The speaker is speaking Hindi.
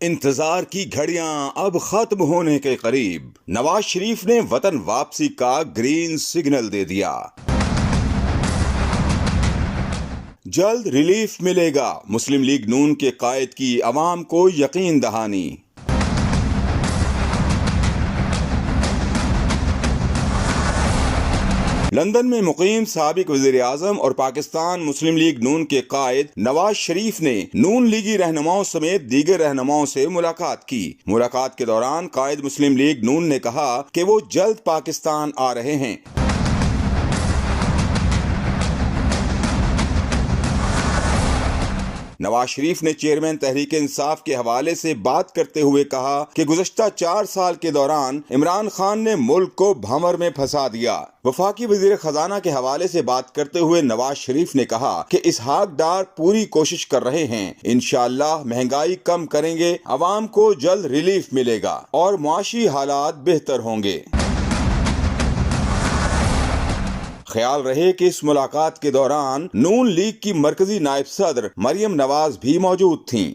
इंतजार की घड़ियां अब खत्म होने के करीब। नवाज शरीफ ने वतन वापसी का ग्रीन सिग्नल दे दिया। जल्द रिलीफ मिलेगा, मुस्लिम लीग नून के कायद की अवाम को यकीन दहानी। लंदन में मुकीम साबिक वज़ीर-ए-आज़म और पाकिस्तान मुस्लिम लीग नून के कायद नवाज शरीफ ने नून लीगी रहनुमाओं समेत दीगर रहनुमाओं से मुलाकात की। मुलाकात के दौरान कायद मुस्लिम लीग नून ने कहा कि वो जल्द पाकिस्तान आ रहे हैं। नवाज शरीफ ने चेयरमैन तहरीक इंसाफ के हवाले से बात करते हुए कहा कि गुज़श्ता 4 साल के दौरान इमरान खान ने मुल्क को भंवर में फंसा दिया। वफाकी वजीर खजाना के हवाले से बात करते हुए नवाज शरीफ ने कहा कि इसहाक डार पूरी कोशिश कर रहे हैं, इंशाअल्लाह महंगाई कम करेंगे, अवाम को जल्द रिलीफ मिलेगा और मुआशी हालात बेहतर होंगे। ख्याल रहे कि इस मुलाकात के दौरान नून लीग की मरकजी नायब सदर मरियम नवाज भी मौजूद थीं।